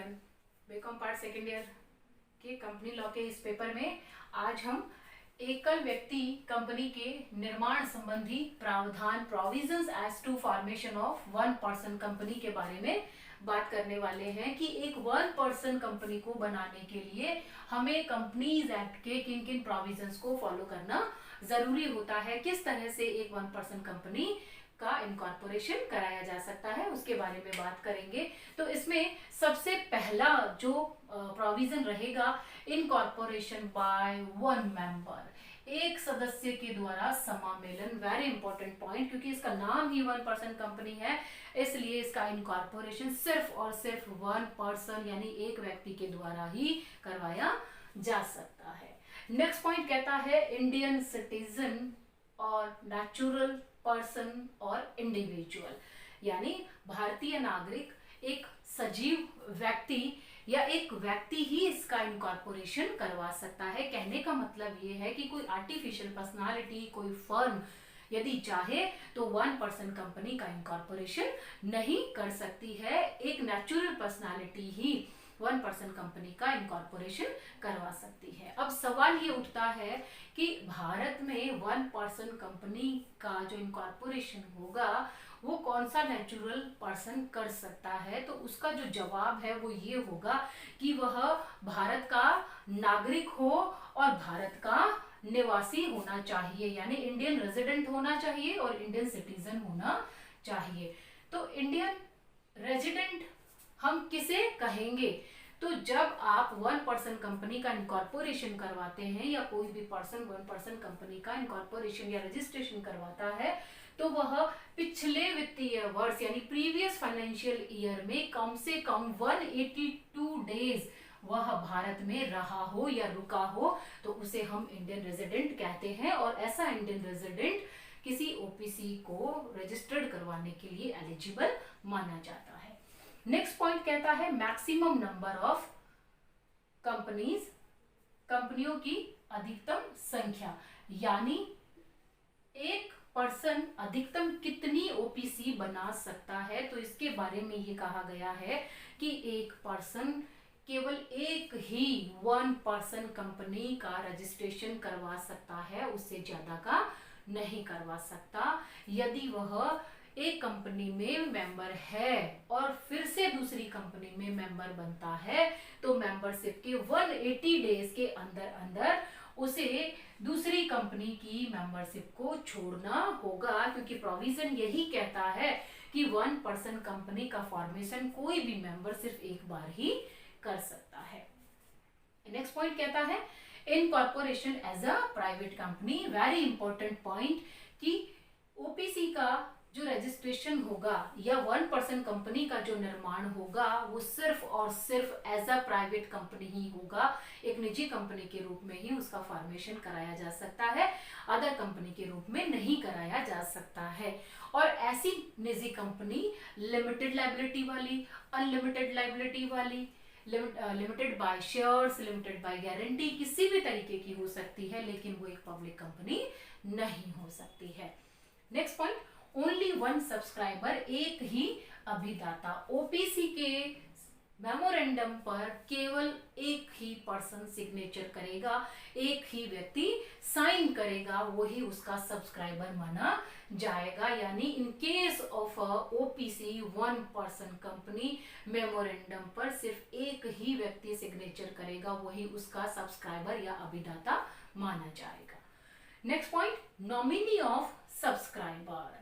Everyone, BCom part second year के company law के इस पेपर में आज हम एकल व्यक्ति कंपनी के निर्माण संबंधी प्रावधान provisions as to formation of one person company के बारे में बात करने वाले हैं कि एक वन पर्सन कंपनी को बनाने के लिए हमें कंपनीज एक्ट के किन किन प्रोविजंस को फॉलो करना जरूरी होता है, किस तरह से एक वन पर्सन कंपनी का इनकॉर्पोरेशन कराया जा सकता है, उसके बारे में बात करेंगे। तो इसमें सबसे पहला जो प्रोविजन रहेगा, इनकॉर्पोरेशन बाय वन मेंबर, एक सदस्य के द्वारा समामेलन। वेरी इंपॉर्टेंट पॉइंट, क्योंकि इसका नाम ही वन पर्सन कंपनी है, इसलिए इसका इनकॉर्पोरेशन सिर्फ और सिर्फ वन पर्सन यानी एक व्यक्ति के द्वारा ही करवाया जा सकता है। नेक्स्ट पॉइंट कहता है इंडियन सिटीजन और नेचुरल पर्सन और इंडिविजुअल, यानी भारतीय नागरिक, एक सजीव व्यक्ति या एक व्यक्ति ही इसका इनकॉर्पोरेशन करवा सकता है। कहने का मतलब ये है कि कोई आर्टिफिशियल पर्सनालिटी, कोई फर्म यदि चाहे तो वन पर्सन कंपनी का इनकॉर्पोरेशन नहीं कर सकती है, एक नेचुरल पर्सनालिटी ही वन पर्सन कंपनी का इनकॉर्पोरेशन करवा सकती है। अब सवाल ये उठता है कि भारत में वन पर्सन कंपनी का जो इनकॉर्पोरेशन होगा वो कौन सा नेचुरल पर्सन कर सकता है, तो उसका जो जवाब है वो ये होगा कि वह भारत का नागरिक हो और भारत का निवासी होना चाहिए, यानी इंडियन रेजिडेंट होना चाहिए और इंडियन सिटीजन होना चाहिए। तो इंडियन रेजिडेंट हम किसे कहेंगे? तो जब आप वन पर्सन कंपनी का इनकॉर्पोरेशन करवाते हैं या कोई भी पर्सन वन पर्सन कंपनी का इनकॉर्पोरेशन या रजिस्ट्रेशन करवाता है, तो वह पिछले वित्तीय वर्ष यानी प्रीवियस फाइनेंशियल ईयर में कम से कम 182 डेज वह भारत में रहा हो या रुका हो, तो उसे हम इंडियन रेजिडेंट कहते हैं। और ऐसा इंडियन रेजिडेंट किसी ओपीसी को रजिस्टर्ड करवाने के लिए एलिजिबल माना जाता है। नेक्स्ट पॉइंट कहता है मैक्सिमम नंबर ऑफ कंपनीज, कंपनियों की अधिकतम संख्या, यानी एक पर्सन अधिकतम कितनी ओपीसी बना सकता है। तो इसके बारे में ये कहा गया है कि एक पर्सन केवल एक ही वन पर्सन कंपनी का रजिस्ट्रेशन करवा सकता है, उससे ज्यादा का नहीं करवा सकता। यदि वह एक कंपनी में मेंबर है और फिर से दूसरी कंपनी में मेंबर बनता है, तो मेंबरशिप के 180 डेज के अंदर अंदर उसे दूसरी कंपनी की मेंबरशिप को छोड़ना होगा, क्योंकि प्रोविजन यही कहता है कि वन पर्सन कंपनी का फॉर्मेशन कोई भी मेंबर सिर्फ एक बार ही कर सकता है। नेक्स्ट पॉइंट कहता है incorporation as a private company. Very important point कि ओपीसी का जो रजिस्ट्रेशन होगा या वन पर्सन कंपनी का जो निर्माण होगा वो सिर्फ और सिर्फ एज अ प्राइवेट कंपनी ही होगा, एक निजी कंपनी के रूप में ही उसका फॉर्मेशन कराया जा सकता है, अदर कंपनी के रूप में नहीं कराया जा सकता है। और ऐसी निजी कंपनी लिमिटेड लायबिलिटी वाली, अनलिमिटेड लायबिलिटी वाली, limited by shares, limited by guarantee, किसी भी तरीके की हो सकती है, लेकिन वो एक पब्लिक कंपनी नहीं हो सकती है। Next point, only one subscriber, एक ही अभिदाता। ओपीसी के मेमोरेंडम पर केवल एक ही पर्सन सिग्नेचर करेगा, एक ही व्यक्ति साइन करेगा, वही उसका सब्सक्राइबर माना जाएगा। यानी in case of OPC one person company memorandum पर सिर्फ एक ही व्यक्ति सिग्नेचर करेगा, वही उसका सब्सक्राइबर या अभिदाता माना जाएगा। Next point, nominee of subscriber,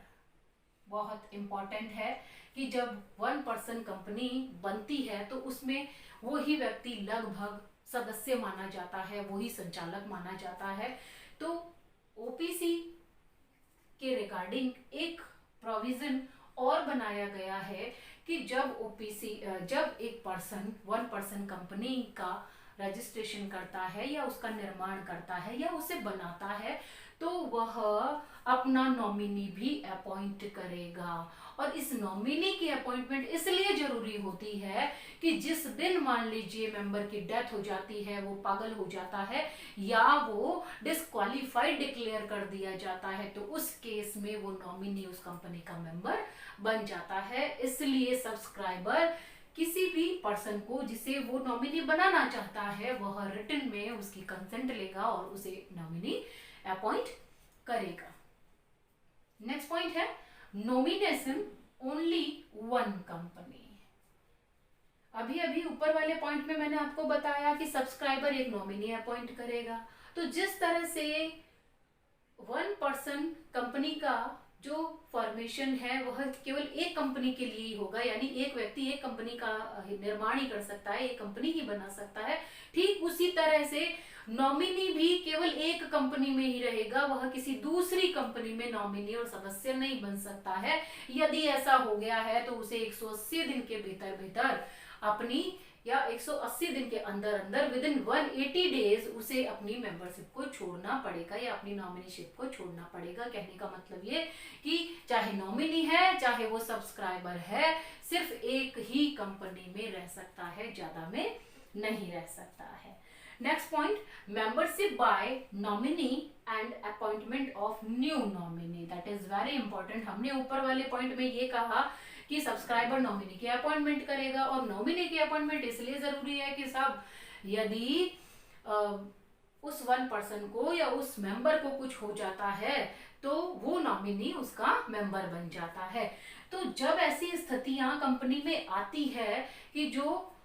बहुत इंपॉर्टेंट है कि जब वन पर्सन कंपनी बनती है तो उसमें वो ही व्यक्ति लगभग सदस्य माना जाता है, वही संचालक माना जाता है। तो ओपीसी के रिगार्डिंग एक प्रोविजन और बनाया गया है कि जब एक पर्सन वन पर्सन कंपनी का रजिस्ट्रेशन करता है या उसका निर्माण करता है या उसे बनाता है, तो वह अपना नॉमिनी भी अपॉइंट करेगा। और इस नॉमिनी की अपॉइंटमेंट इसलिए जरूरी होती है कि जिस दिन मान लीजिए मेंबर की डेथ हो जाती है, वो पागल हो जाता है या वो डिस्क्वालीफाइड डिक्लेयर कर दिया जाता है, तो उस केस में वो नॉमिनी उस कंपनी का मेंबर बन जाता है। इसलिए सब्सक्राइबर किसी भी पर्सन को जिसे वो नॉमिनी बनाना चाहता है वह रिटन में उसकी कंसेंट लेगा और उसे नॉमिनी अपॉइंट करेगा। नेक्स्ट पॉइंट है नॉमिनेशन ओनली वन कंपनी। अभी अभी ऊपर वाले पॉइंट में मैंने आपको बताया कि सब्सक्राइबर एक नॉमिनी अपॉइंट करेगा, तो जिस तरह से वन पर्सन कंपनी का जो फॉर्मेशन है वह केवल एक कंपनी के लिए ही होगा, यानी एक व्यक्ति एक कंपनी का निर्माण ही कर सकता है, एक कंपनी ही बना सकता है, ठीक उसी तरह से नॉमिनी भी केवल एक कंपनी में ही रहेगा, वह किसी दूसरी कंपनी में नॉमिनी और सदस्य नहीं बन सकता है। यदि ऐसा हो गया है तो उसे 180 दिन के भीतर अपनी या 180 दिन के अंदर अंदर विद इन 180 डेज उसे अपनी मेंबरशिप को छोड़ना पड़ेगा या अपनी नॉमिनीशिप को छोड़ना पड़ेगा। कहने का मतलब ये कि चाहे नॉमिनी है चाहे वो सब्सक्राइबर है, सिर्फ एक ही कंपनी में रह सकता है, ज्यादा में नहीं रह सकता है। Next point membership by nominee and appointment of new nominee, that is very important. हमने ऊपर वाले पॉइंट में ये कहा कि सब्सक्राइबर नॉमिनी की अपॉइंटमेंट करेगा, और नॉमिनी की अपॉइंटमेंट इसलिए जरूरी है कि साहब यदि उस वन पर्सन को या उस मेंबर को कुछ हो जाता है तो वो नॉमिनी उसका मेंबर बन जाता है। तो जब ऐसी स्थितियां कंपनी में आती है कि जो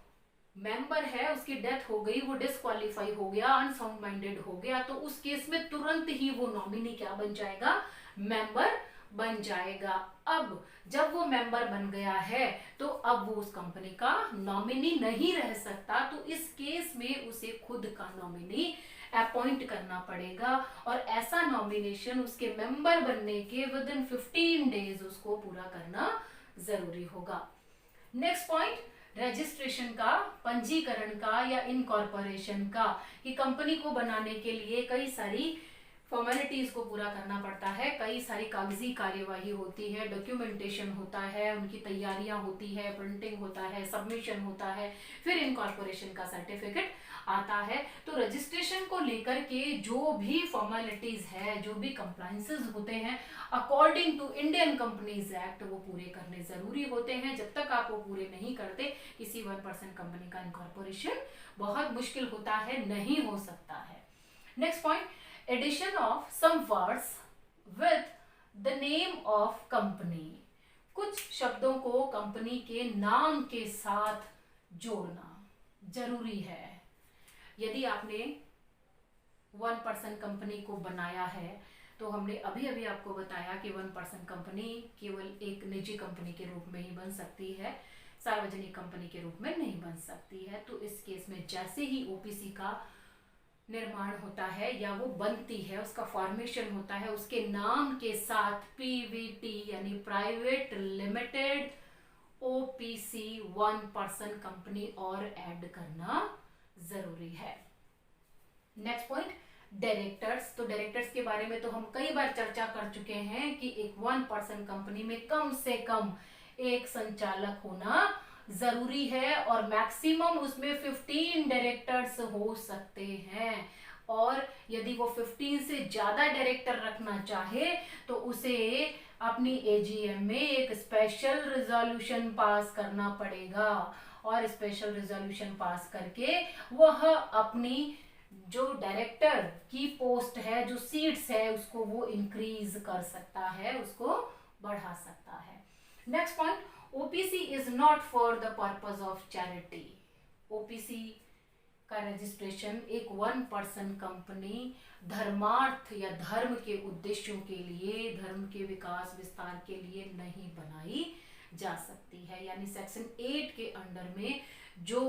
मेंबर है उसकी डेथ हो गई, वो डिस्क्वालीफाई हो गया, अनसाउंड माइंडेड हो गया, तो उस केस में तुरंत ही वो नॉमिनी क्या बन जाएगा, मेंबर बन जाएगा। अब जब वो मेंबर बन गया है तो अब वो उस कंपनी का नॉमिनी नहीं रह सकता, तो इस केस में उसे खुद का नॉमिनी अपॉइंट करना पड़ेगा, और ऐसा नॉमिनेशन उसके मेंबर बनने के विद इन 15 डेज उसको पूरा करना जरूरी होगा। नेक्स्ट पॉइंट रजिस्ट्रेशन का, पंजीकरण का या इनकॉर्पोरेशन का, कि कंपनी को बनाने के लिए कई सारी फॉर्मेलिटीज को पूरा करना पड़ता है, कई सारी कागजी कार्यवाही होती है, डॉक्यूमेंटेशन होता है, उनकी तैयारियां होती है, प्रिंटिंग होता है, सबमिशन होता है, फिर इनकॉर्पोरेशन का सर्टिफिकेट आता है। तो रजिस्ट्रेशन को लेकर के जो भी फॉर्मेलिटीज है, जो भी कंप्लायंसेस होते हैं according to Indian Companies Act, वो पूरे करने जरूरी होते हैं। जब तक आप वो पूरे नहीं करते किसी 1% कंपनी का इनकॉर्पोरेशन बहुत मुश्किल होता है, नहीं हो सकता है। Next point addition of some words with the name of company, कुछ शब्दों को कंपनी के नाम के साथ जोड़ना जरूरी है। यदि आपने 1% कंपनी को बनाया है तो हमने अभी अभी आपको बताया कि 1% कंपनी केवल एक निजी कंपनी के रूप में ही बन सकती है, सार्वजनिक कंपनी के रूप में नहीं बन सकती है। तो इस केस में जैसे ही ओपीसी का निर्माण होता है या वो बनती है, उसका फॉर्मेशन होता है, उसके नाम के साथ पीवीटी यानी प्राइवेट लिमिटेड ओपीसी 1% कंपनी और ऐड करना जरूरी है। Next point directors. तो डायरेक्टर्स के बारे में तो हम कई बार चर्चा कर चुके हैं कि एक 1% कंपनी में कम से कम एक संचालक होना जरूरी है, और मैक्सिमम उसमें 15 डायरेक्टर्स हो सकते हैं, और यदि वो 15 से ज्यादा डायरेक्टर रखना चाहे तो उसे अपनी एजीएम में एक स्पेशल रिजोल्यूशन पास करना पड़ेगा, और स्पेशल रिजोल्यूशन पास करके वह अपनी जो डायरेक्टर की पोस्ट है, जो सीट्स है, उसको वो इंक्रीज कर सकता है, उसको बढ़ा सकता है। Next point OPC is not for the purpose of charity. OPC का रजिस्ट्रेशन एक 1% कंपनी धर्मार्थ या धर्म के उद्देश्यों के लिए, धर्म के विकास विस्तार के लिए नहीं बनाई जा सकती है। यानी सेक्शन 8 के अंडर में जो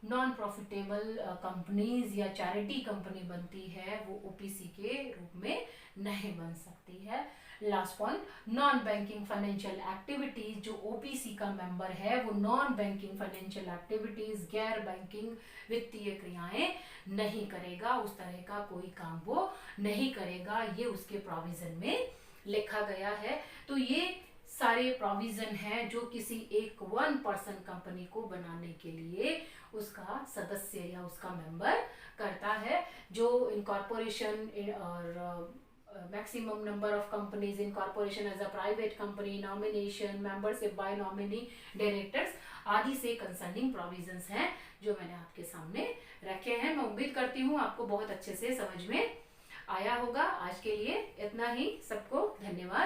नॉन प्रॉफिटेबल कंपनीज या चैरिटी कंपनी बनती है वो ओपीसी के रूप में नहीं बन सकती है। Last point non banking financial activities, जो ओपीसी का मेंबर है वो नॉन बैंकिंग फाइनेंशियल एक्टिविटीज, गैर बैंकिंग वित्तीय क्रियाएं नहीं करेगा, उस तरह का कोई काम वो नहीं करेगा, ये उसके प्रोविजन में लिखा गया है। तो ये सारे प्रोविजन हैं जो किसी एक 1% कंपनी को बनाने के लिए उसका सदस्य या उसका मेंबर करता है। जो इनकॉर्पोरेशन और maximum number of companies incorporation as a private company, nomination, membership by nominee directors, आदि से कंसर्निंग प्रोविजंस हैं जो मैंने आपके सामने रखे हैं। मैं उम्मीद करती हूँ आपको बहुत अच्छे से समझ में आया होगा। आज के लिए इतना ही। सबको धन्यवाद।